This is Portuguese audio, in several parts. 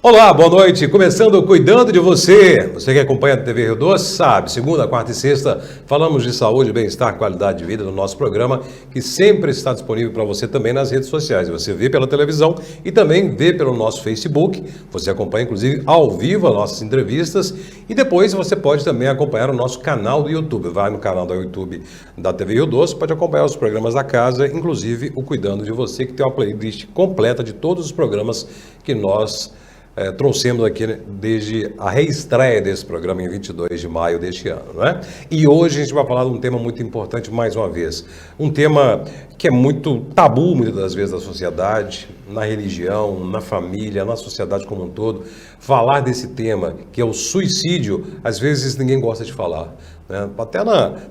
Olá, boa noite. Começando Cuidando de Você. Você que acompanha a TV Rio Doce sabe, segunda, quarta e sexta falamos de saúde, bem-estar, qualidade de vida no nosso programa, que sempre está disponível para você também nas redes sociais. Você vê pela televisão e também vê pelo nosso Facebook. Você acompanha, inclusive, ao vivo as nossas entrevistas e depois você pode também acompanhar o nosso canal do YouTube. Vai no canal do YouTube da TV Rio Doce, pode acompanhar os programas da casa, inclusive o Cuidando de Você, que tem uma playlist completa de todos os programas que nós trouxemos aqui desde a reestreia desse programa em 22 de maio deste ano, não é? E hoje a gente vai falar de um tema muito importante mais uma vez. Um tema que é muito tabu muitas das vezes da sociedade, na religião, na família, na sociedade como um todo. Falar desse tema, que é o suicídio, às vezes ninguém gosta de falar. Até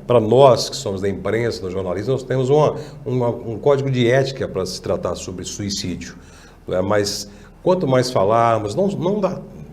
para nós que somos da imprensa, do jornalismo, nós temos um código de ética para se tratar sobre suicídio. Mas quanto mais falarmos, não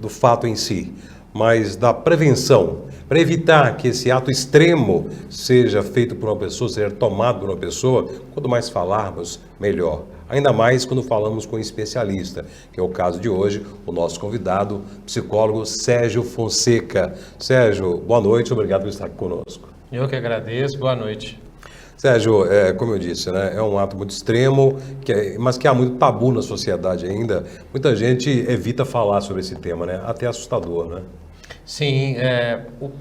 do fato em si, mas da prevenção, para evitar que esse ato extremo seja feito por uma pessoa, seja tomado por uma pessoa, quanto mais falarmos, melhor. Ainda mais quando falamos com um especialista, que é o caso de hoje, o nosso convidado, psicólogo Sérgio Fonseca. Sérgio, boa noite, obrigado por estar aqui conosco. Eu que agradeço, boa noite. Sérgio, como eu disse, né, é um ato muito extremo, mas que há muito tabu na sociedade ainda. Muita gente evita falar sobre esse tema, né? Até assustador, né? Sim,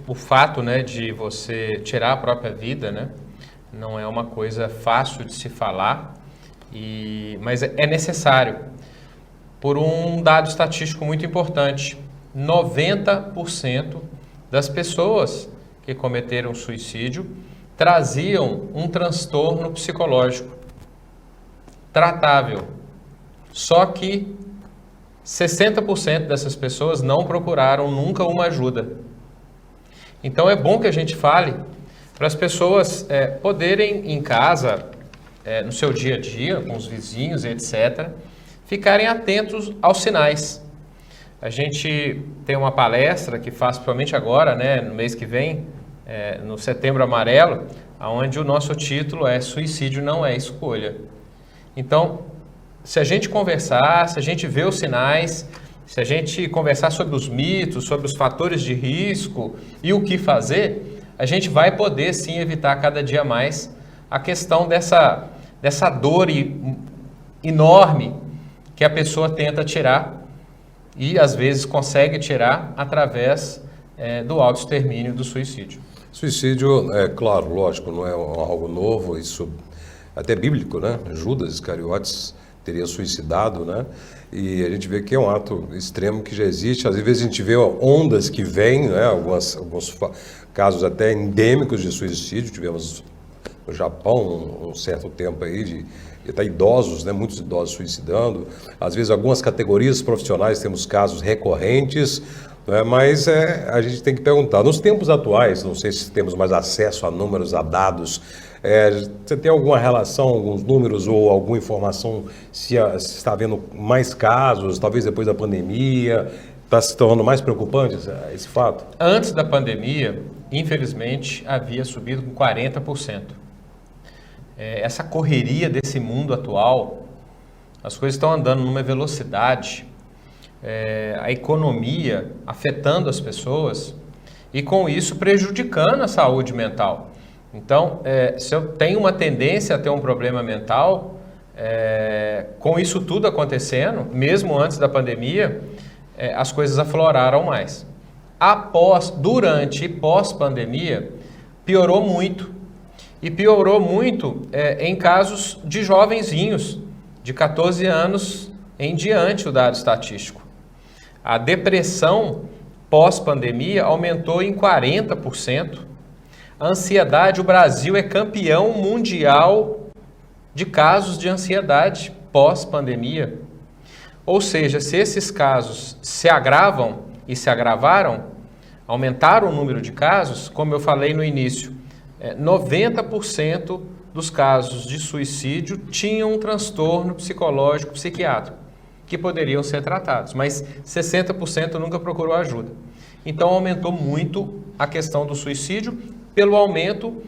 o fato, né, de você tirar a própria vida, né, não é uma coisa fácil de se falar, mas é necessário. Por um dado estatístico muito importante, 90% das pessoas que cometeram suicídio traziam um transtorno psicológico tratável. Só que 60% dessas pessoas não procuraram nunca uma ajuda. Então é bom que a gente fale para as pessoas poderem em casa, no seu dia a dia, com os vizinhos, etc., ficarem atentos aos sinais. A gente tem uma palestra que faz principalmente agora, né, no mês que vem, no Setembro Amarelo, onde o nosso título é Suicídio não é escolha. Então, se a gente conversar, se a gente ver os sinais, se a gente conversar sobre os mitos, sobre os fatores de risco e o que fazer, a gente vai poder sim evitar cada dia mais a questão dessa dor enorme que a pessoa tenta tirar e às vezes consegue tirar através do autoextermínio, do suicídio. Suicídio, claro, lógico, não é algo novo, isso até bíblico, né? Judas Iscariotes teria suicidado, né? E a gente vê que é um ato extremo que já existe. Às vezes a gente vê ondas que vêm, né? Alguns casos até endêmicos de suicídio. Tivemos no Japão um certo tempo aí de até idosos, né? Muitos idosos suicidando. Às vezes algumas categorias profissionais temos casos recorrentes. Mas a gente tem que perguntar, nos tempos atuais, não sei se temos mais acesso a números, a dados, você tem alguma relação, alguns números ou alguma informação se está havendo mais casos, talvez depois da pandemia, está se tornando mais preocupante esse fato? Antes da pandemia, infelizmente, havia subido com 40%. Essa correria desse mundo atual, as coisas estão andando numa velocidade, a economia afetando as pessoas e com isso prejudicando a saúde mental. Então, se eu tenho uma tendência a ter um problema mental, com isso tudo acontecendo, mesmo antes da pandemia, as coisas afloraram mais. Durante e pós-pandemia, piorou muito. E piorou muito em casos de jovenzinhos, de 14 anos em diante, o dado estatístico. A depressão pós-pandemia aumentou em 40%. A ansiedade, o Brasil é campeão mundial de casos de ansiedade pós-pandemia. Ou seja, se esses casos se agravam e se agravaram, aumentaram o número de casos, como eu falei no início, 90% dos casos de suicídio tinham um transtorno psicológico psiquiátrico, que poderiam ser tratados, mas 60% nunca procurou ajuda. Então aumentou muito a questão do suicídio pelo aumento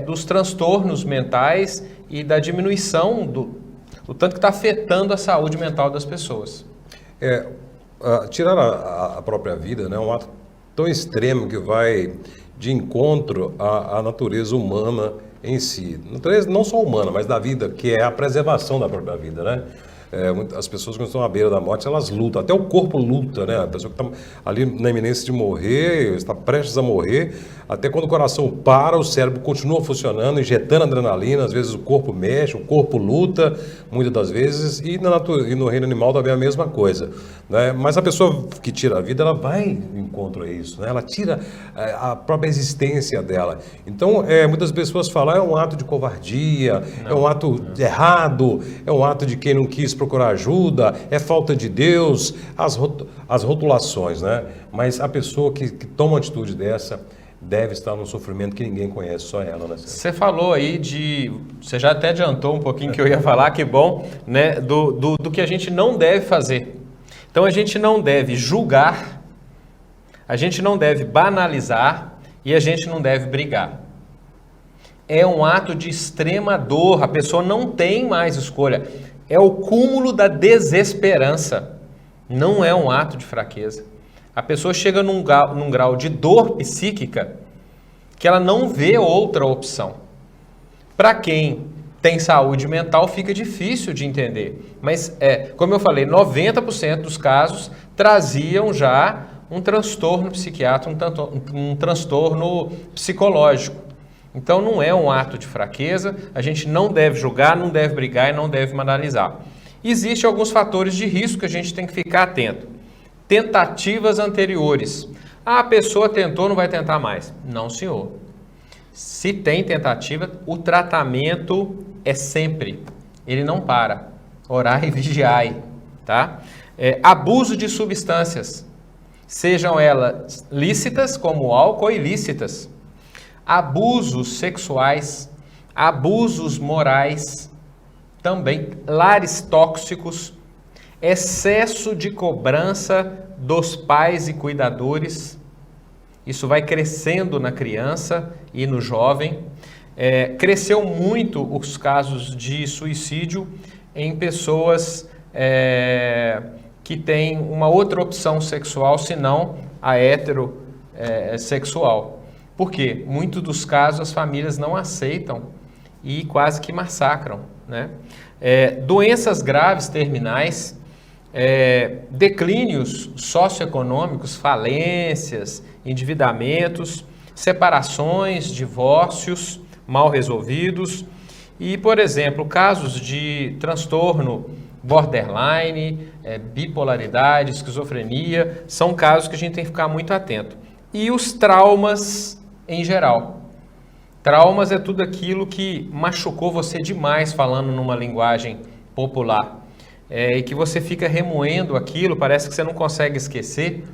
dos transtornos mentais e da diminuição do tanto que está afetando a saúde mental das pessoas. tirar a própria vida, né, é um ato tão extremo que vai de encontro à natureza humana em si. Natureza não só humana, mas da vida, que é a preservação da própria vida, né? As pessoas que estão à beira da morte, elas lutam, até o corpo luta, né? A pessoa que está ali na iminência de morrer, está prestes a morrer, até quando o coração para, o cérebro continua funcionando, injetando adrenalina, às vezes o corpo mexe, o corpo luta, muitas das vezes, e no reino animal também é a mesma coisa, né? Mas a pessoa que tira a vida, ela vai em encontro a isso, né? Ela tira a própria existência dela. Então, muitas pessoas falam, é um ato de covardia, é um ato errado, é um ato de quem não quis procurar ajuda, é falta de Deus, as rotulações, né? Mas a pessoa que toma uma atitude dessa deve estar num sofrimento que ninguém conhece, só ela, né? Você falou aí você já até adiantou um pouquinho que eu ia falar, que bom, né? Do que a gente não deve fazer. Então a gente não deve julgar, a gente não deve banalizar e a gente não deve brigar. É um ato de extrema dor, a pessoa não tem mais escolha. É o cúmulo da desesperança. Não é um ato de fraqueza. A pessoa chega num grau de dor psíquica que ela não vê outra opção. Para quem tem saúde mental fica difícil de entender. Mas, como eu falei, 90% dos casos traziam já um transtorno psiquiátrico, um transtorno psicológico. Então não é um ato de fraqueza, a gente não deve julgar, não deve brigar e não deve banalizar. Existem alguns fatores de risco que a gente tem que ficar atento. Tentativas anteriores. A pessoa tentou, não vai tentar mais. Não, senhor. Se tem tentativa, o tratamento é sempre. Ele não para. Orai e vigiai. Tá? Abuso de substâncias. Sejam elas lícitas, como o álcool, ou ilícitas. Abusos sexuais, abusos morais, também lares tóxicos, excesso de cobrança dos pais e cuidadores, isso vai crescendo na criança e no jovem. Cresceu muito os casos de suicídio em pessoas que têm uma outra opção sexual, senão a heterossexual. Por quê? Muitos dos casos as famílias não aceitam e quase que massacram, né? Doenças graves terminais, declínios socioeconômicos, falências, endividamentos, separações, divórcios mal resolvidos e, por exemplo, casos de transtorno borderline, bipolaridade, esquizofrenia, são casos que a gente tem que ficar muito atento. E os traumas em geral. Traumas é tudo aquilo que machucou você demais, falando numa linguagem popular. E que você fica remoendo aquilo, parece que você não consegue esquecer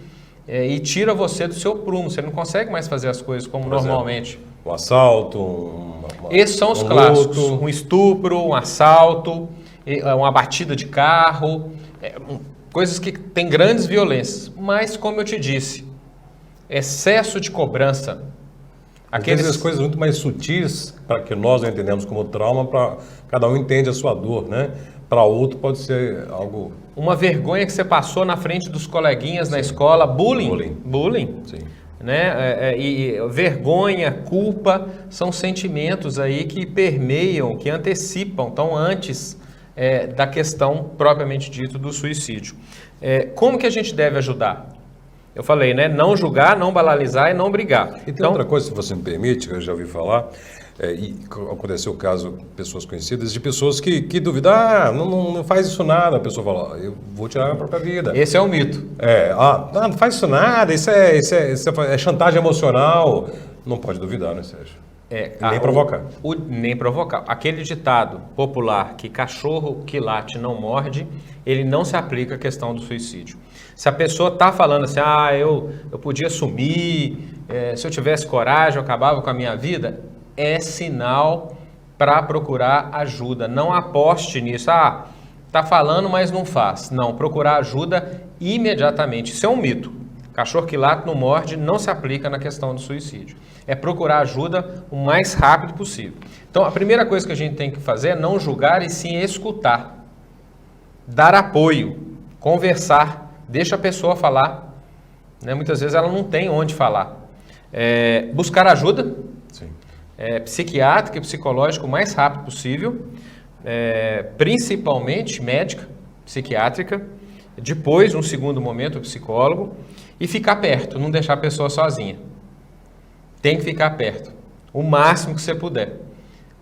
e tira você do seu prumo. Você não consegue mais fazer as coisas como normalmente. Um assalto, esses são os clássicos. Um estupro, um assalto, uma batida de carro, coisas que têm grandes violências. Mas, como eu te disse, excesso de cobrança. Aquelas coisas muito mais sutis, para que nós não entendemos como trauma, para cada um entende a sua dor, né? Para outro pode ser algo... Uma vergonha que você passou na frente dos coleguinhas na escola, bullying. Sim. Né? E vergonha, culpa, são sentimentos aí que permeiam, que antecipam, estão antes da questão propriamente dito do suicídio. Como que a gente deve ajudar? Eu falei, né? Não julgar, não banalizar e não brigar. E tem outra coisa, se você me permite, que eu já ouvi falar, e aconteceu o caso de pessoas conhecidas, de pessoas que duvidam, não faz isso nada. A pessoa fala, eu vou tirar a minha própria vida. Esse é o mito. Não faz isso nada, isso é chantagem emocional. Não pode duvidar, né, Sérgio? Nem provocar. Nem provocar. Aquele ditado popular que cachorro que late não morde, ele não se aplica à questão do suicídio. Se a pessoa está falando assim, eu podia sumir, se eu tivesse coragem eu acabava com a minha vida, é sinal para procurar ajuda. Não aposte nisso. Tá falando, mas não faz. Não, procurar ajuda imediatamente. Isso é um mito. Cachorro que late não morde não se aplica na questão do suicídio. É procurar ajuda o mais rápido possível. Então, a primeira coisa que a gente tem que fazer é não julgar e sim escutar. Dar apoio, conversar, deixa a pessoa falar, né? Muitas vezes ela não tem onde falar. Buscar ajuda, psiquiátrica e psicológica o mais rápido possível, principalmente médica, psiquiátrica, depois, num segundo momento, o psicólogo, e ficar perto, não deixar a pessoa sozinha. Tem que ficar perto, o máximo que você puder,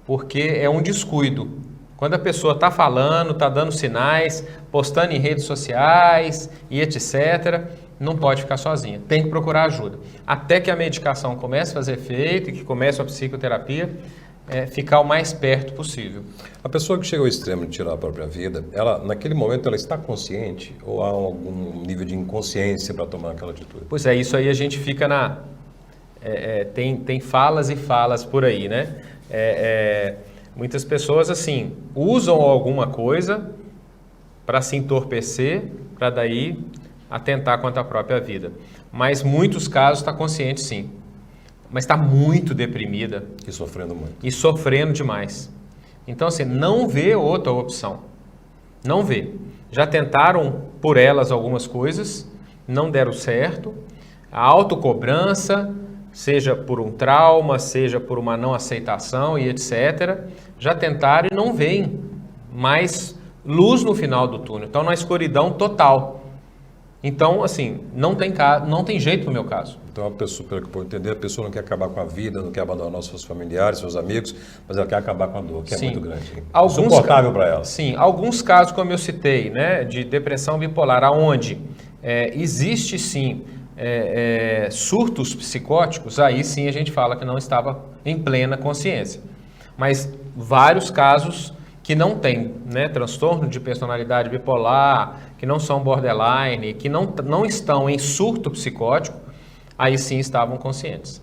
porque é um descuido. Quando a pessoa está falando, está dando sinais, postando em redes sociais e etc., não pode ficar sozinha, tem que procurar ajuda. Até que a medicação comece a fazer efeito e que comece a psicoterapia, ficar o mais perto possível. A pessoa que chega ao extremo de tirar a própria vida, ela, naquele momento, ela está consciente ou há algum nível de inconsciência para tomar aquela atitude? Pois é, isso aí a gente fica na... tem falas e falas por aí, né? Muitas pessoas, assim, usam alguma coisa para se entorpecer, para daí atentar contra a própria vida. Mas muitos casos está consciente, sim. Mas está muito deprimida. E sofrendo muito. E sofrendo demais. Então, assim, não vê outra opção. Não vê. Já tentaram por elas algumas coisas, não deram certo. A autocobrança, seja por um trauma, seja por uma não aceitação e etc., já tentaram e não veem mais luz no final do túnel. Então, na escuridão total. Então, assim, não tem jeito no meu caso. Então, a pessoa, pelo que eu posso entender, a pessoa não quer acabar com a vida, não quer abandonar os seus familiares, seus amigos, mas ela quer acabar com a dor, que é muito grande. Insuportável para ela. Sim, alguns casos, como eu citei, né, de depressão bipolar, onde existe, sim, surtos psicóticos, aí sim a gente fala que não estava em plena consciência. Mas vários casos que não têm, né, transtorno de personalidade bipolar, que não são borderline, que não estão em surto psicótico, aí sim estavam conscientes.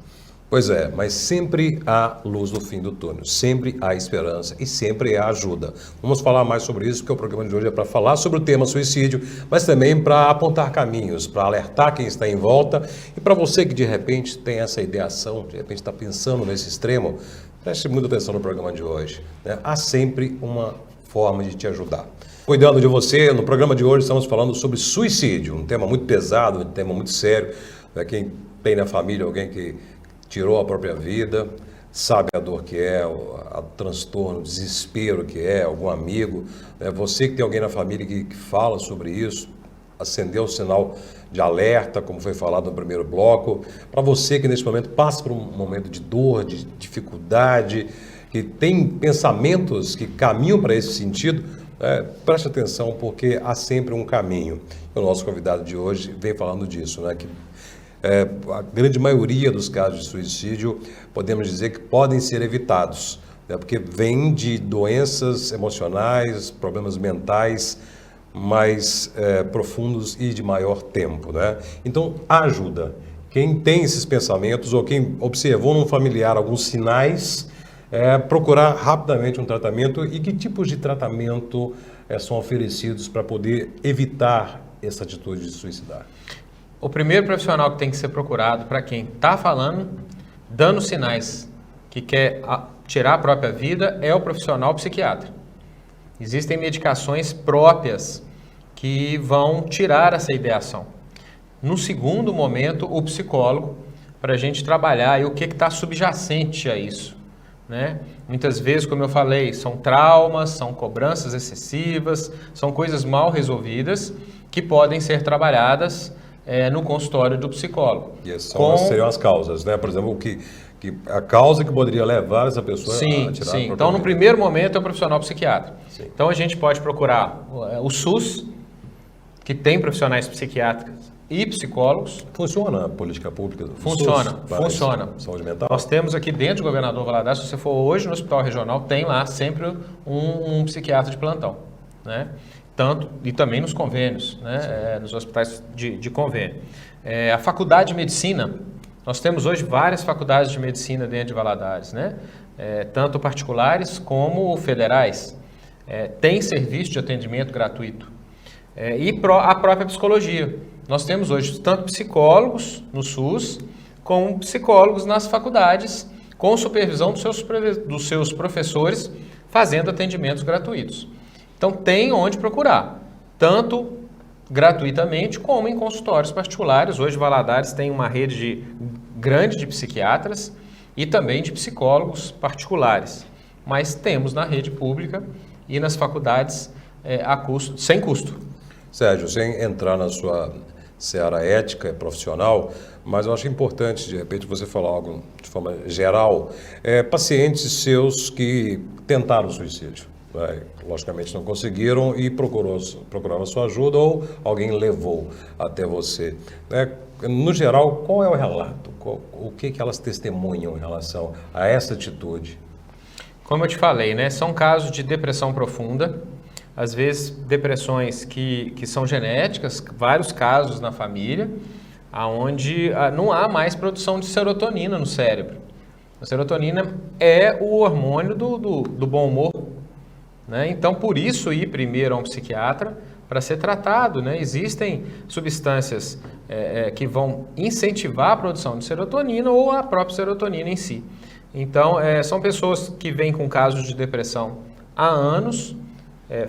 Pois é, mas sempre há luz no fim do túnel, sempre há esperança e sempre há ajuda. Vamos falar mais sobre isso, porque o programa de hoje é para falar sobre o tema suicídio, mas também para apontar caminhos, para alertar quem está em volta e para você que de repente tem essa ideação, de repente está pensando nesse extremo, preste muita atenção no programa de hoje, né? Há sempre uma forma de te ajudar. Cuidando de você, no programa de hoje estamos falando sobre suicídio, um tema muito pesado, um tema muito sério. Quem tem na família alguém que tirou a própria vida, sabe a dor que é, o transtorno, o desespero que é, algum amigo. Você que tem alguém na família que fala sobre isso, acendeu o sinal de alerta, como foi falado no primeiro bloco. Para você que neste momento passa por um momento de dor, de dificuldade, que tem pensamentos que caminham para esse sentido, preste atenção, porque há sempre um caminho. O nosso convidado de hoje vem falando disso, né? Que a grande maioria dos casos de suicídio, podemos dizer que podem ser evitados, né? Porque vem de doenças emocionais, problemas mentais mais profundos e de maior tempo, né? Então, ajuda. Quem tem esses pensamentos ou quem observou num familiar alguns sinais, procurar rapidamente um tratamento. E que tipos de tratamento são oferecidos para poder evitar essa atitude de suicidar? O primeiro profissional que tem que ser procurado para quem está falando, dando sinais que quer tirar a própria vida, é o profissional psiquiatra. Existem medicações próprias que vão tirar essa ideação. No segundo momento, o psicólogo, para a gente trabalhar e o que está subjacente a isso, né? Muitas vezes, como eu falei, são traumas, são cobranças excessivas, são coisas mal resolvidas que podem ser trabalhadas no consultório do psicólogo. E essas seriam as causas, né? Por exemplo, a causa que poderia levar essa pessoa a tirar a própria vida. Então, no primeiro momento, é o profissional psiquiatra. Sim. Então, a gente pode procurar o SUS, que tem profissionais psiquiátricos e psicólogos. Funciona a política pública do funciona, SUS? Funciona. Saúde mental? Nós temos aqui dentro do Governador Valadares, se você for hoje no Hospital Regional, tem lá sempre um psiquiatra de plantão, né? E também nos convênios, né? Nos hospitais de convênio. A Faculdade de Medicina, nós temos hoje várias faculdades de medicina dentro de Valadares, né? Tanto particulares como federais. Tem serviço de atendimento gratuito. E a própria psicologia. Nós temos hoje tanto psicólogos no SUS, como psicólogos nas faculdades, com supervisão dos seus professores, fazendo atendimentos gratuitos. Então, tem onde procurar, tanto gratuitamente, como em consultórios particulares. Hoje, Valadares tem uma rede grande de psiquiatras e também de psicólogos particulares. Mas temos na rede pública e nas faculdades sem custo. Sérgio, sem entrar na sua seara ética e profissional, mas eu acho importante, de repente, você falar algo de forma geral, pacientes seus que tentaram suicídio, né? Logicamente não conseguiram e procuraram a sua ajuda ou alguém levou até você, né? No geral, qual é o relato? O que elas testemunham em relação a essa atitude? Como eu te falei, né? São casos de depressão profunda, às vezes depressões que são genéticas, vários casos na família, onde não há mais produção de serotonina no cérebro. A serotonina é o hormônio do bom humor, né? Então, por isso, ir primeiro a um psiquiatra para ser tratado, né? Existem substâncias que vão incentivar a produção de serotonina ou a própria serotonina em si. Então, são pessoas que vêm com casos de depressão há anos,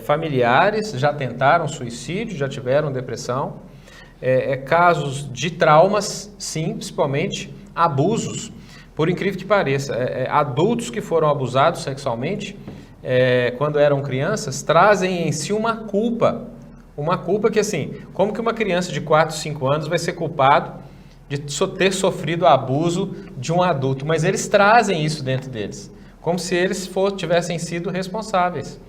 familiares, já tentaram suicídio, já tiveram depressão, casos de traumas, sim, principalmente abusos, por incrível que pareça, adultos que foram abusados sexualmente, quando eram crianças, trazem em si uma culpa que assim, como que uma criança de 4, 5 anos vai ser culpado de ter sofrido abuso de um adulto, mas eles trazem isso dentro deles, como se eles tivessem sido responsáveis.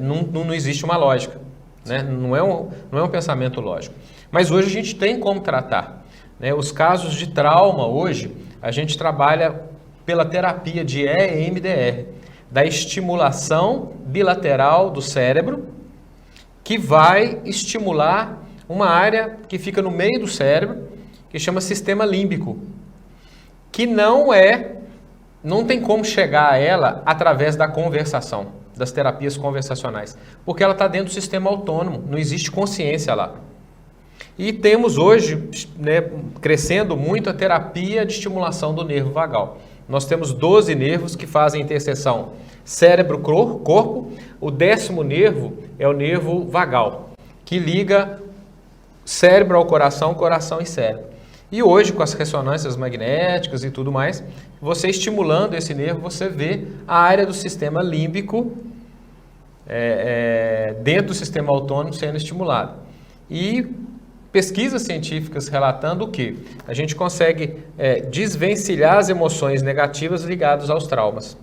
Não existe uma lógica, né? Não é um pensamento lógico. Mas hoje a gente tem como tratar, né? Os casos de trauma hoje, a gente trabalha pela terapia de EMDR, da estimulação bilateral do cérebro, que vai estimular uma área que fica no meio do cérebro, que chama sistema límbico, que não tem como chegar a ela através da conversação, das terapias conversacionais, porque ela está dentro do sistema autônomo, não existe consciência lá. E temos hoje, né, crescendo muito a terapia de estimulação do nervo vagal. Nós temos 12 nervos que fazem interseção cérebro-corpo, o 10º nervo é o nervo vagal, que liga cérebro ao coração, coração e cérebro. E hoje, com as ressonâncias magnéticas e tudo mais, você estimulando esse nervo, você vê a área do sistema límbico dentro do sistema autônomo sendo estimulada. E pesquisas científicas relatando o quê? A gente consegue desvencilhar as emoções negativas ligadas aos traumas.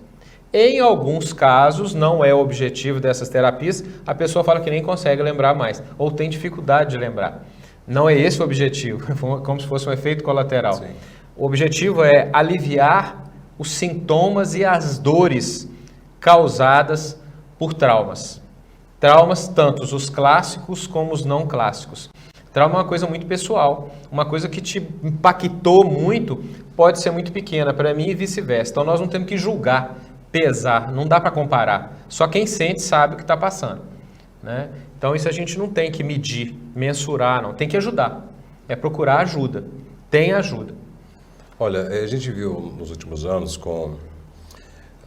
Em alguns casos, não é o objetivo dessas terapias, a pessoa fala que nem consegue lembrar mais, ou tem dificuldade de lembrar. Não é esse o objetivo, como se fosse um efeito colateral. Sim. O objetivo é aliviar os sintomas e as dores causadas por traumas. Traumas, tanto os clássicos como os não clássicos. Trauma é uma coisa muito pessoal, uma coisa que te impactou muito, pode ser muito pequena para mim e vice-versa. Então nós não temos que julgar, pesar, não dá para comparar. Só quem sente sabe o que está passando, né? Então isso a gente não tem que medir, mensurar, não. Tem que ajudar. É procurar ajuda. Tem ajuda. Olha, a gente viu nos últimos anos com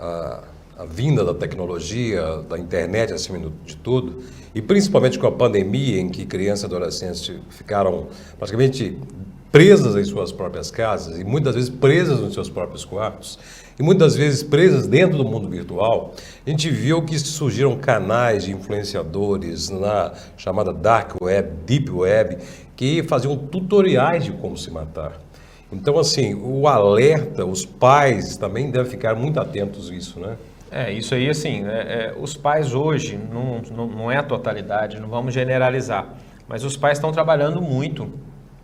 a vinda da tecnologia, da internet acima de tudo, e principalmente com a pandemia em que crianças e adolescentes ficaram praticamente presas em suas próprias casas e muitas vezes presas nos seus próprios quartos e muitas vezes presas dentro do mundo virtual, a gente viu que surgiram canais de influenciadores na chamada Dark Web, Deep Web, que faziam tutoriais de como se matar. Então, assim, o alerta, os pais também devem ficar muito atentos a isso, né? Isso aí, assim, os pais hoje, não é a totalidade, não vamos generalizar, mas os pais estão trabalhando muito.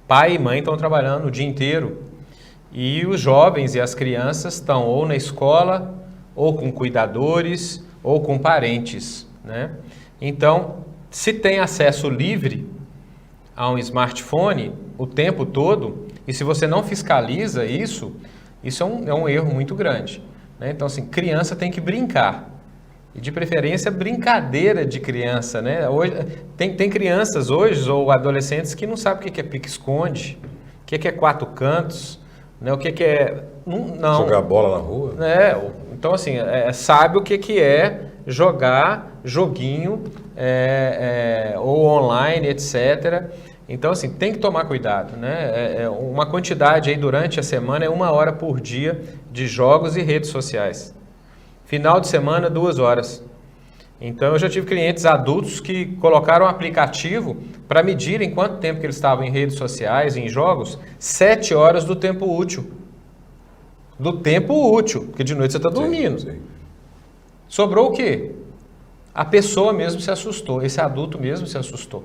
Pai e mãe estão trabalhando o dia inteiro e os jovens e as crianças estão ou na escola, ou com cuidadores, ou com parentes, né? Então, se tem acesso livre a um smartphone o tempo todo, e se você não fiscaliza isso é um erro muito grande, né? Então, assim, criança tem que brincar. E de preferência, brincadeira de criança, né? Hoje, tem crianças hoje, ou adolescentes, que não sabem o que é pique-esconde, o que é 4 cantos, né? O que é... Não. Jogar bola na rua. Então, assim, sabe o que é jogar joguinho ou online, etc. Então, assim, tem que tomar cuidado, né? Uma quantidade aí durante a semana é 1 hora por dia de jogos e redes sociais. Final de semana, 2 horas. Então, eu já tive clientes adultos que colocaram um aplicativo para medir em quanto tempo que eles estavam em redes sociais, em jogos, 7 horas do tempo útil. Do tempo útil, porque de noite você está dormindo. Sim. Sobrou o quê? A pessoa mesmo se assustou, esse adulto mesmo se assustou.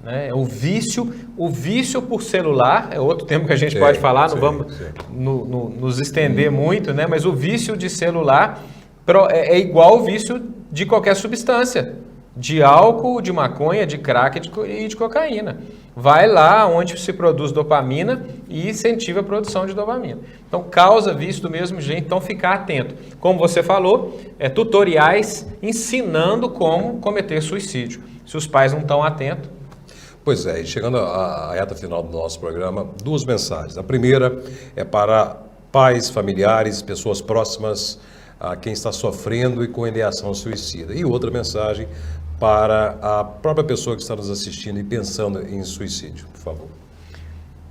Né? O vício por celular, é outro tema que a gente pode falar, não vamos nos estender muito, né? Mas o vício de celular é igual ao vício de qualquer substância, de álcool, de maconha, de crack e de cocaína. Vai lá onde se produz dopamina e incentiva a produção de dopamina. Então, causa vício do mesmo jeito, então ficar atento. Como você falou, tutoriais ensinando como cometer suicídio. Se os pais não estão atentos. Pois é, e chegando à reta final do nosso programa, 2 mensagens. A primeira é para pais, familiares, pessoas próximas a quem está sofrendo e com ideação suicida. E outra mensagem para a própria pessoa que está nos assistindo e pensando em suicídio, por favor.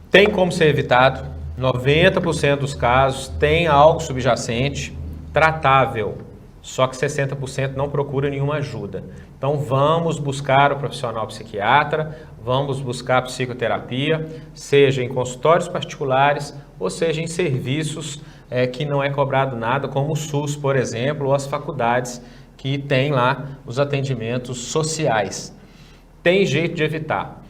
Tem como ser evitado. 90% dos casos tem algo subjacente, tratável. Só que 60% não procura nenhuma ajuda. Então vamos buscar o profissional psiquiatra, vamos buscar psicoterapia, seja em consultórios particulares ou seja em serviços que não é cobrado nada, como o SUS, por exemplo, ou as faculdades que tem lá os atendimentos sociais. Tem jeito de evitar.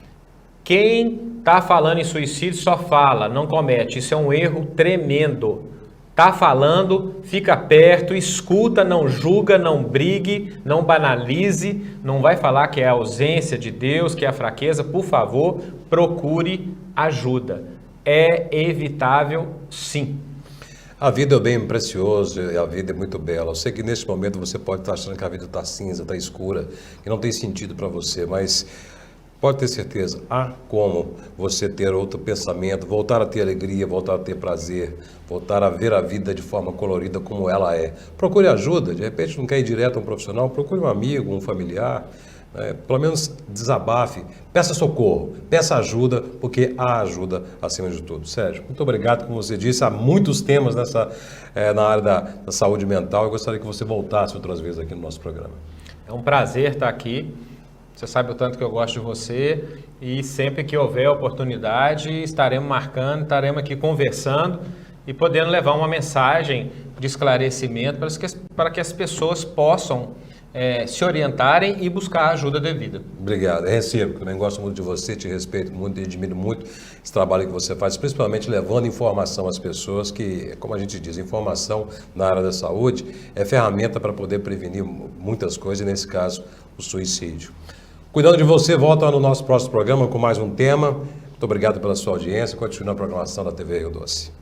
Quem está falando em suicídio só fala, não comete. Isso é um erro tremendo. Está falando, fica perto, escuta, não julga, não brigue, não banalize, não vai falar que é a ausência de Deus, que é a fraqueza. Por favor, procure ajuda. É evitável, sim. A vida é bem preciosa e a vida é muito bela. Eu sei que nesse momento você pode estar achando que a vida está cinza, está escura, que não tem sentido para você, mas pode ter certeza, há como você ter outro pensamento, voltar a ter alegria, voltar a ter prazer, voltar a ver a vida de forma colorida como ela é. Procure ajuda, de repente não quer ir direto a um profissional, procure um amigo, um familiar, pelo menos desabafe, peça socorro, peça ajuda, porque há ajuda acima de tudo. Sérgio, muito obrigado, como você disse, há muitos temas na área da saúde mental. Eu gostaria que você voltasse outras vezes aqui no nosso programa. É um prazer estar aqui. Você sabe o tanto que eu gosto de você e sempre que houver oportunidade estaremos marcando, estaremos aqui conversando e podendo levar uma mensagem de esclarecimento para que as pessoas possam se orientarem e buscar a ajuda devida. Obrigado, é recíproco. Também gosto muito de você, te respeito muito e admiro muito esse trabalho que você faz, principalmente levando informação às pessoas, que, como a gente diz, informação na área da saúde é ferramenta para poder prevenir muitas coisas, e nesse caso, o suicídio. Cuidando de você, volta no nosso próximo programa com mais um tema. Muito obrigado pela sua audiência. Continua a programação da TV Rio Doce.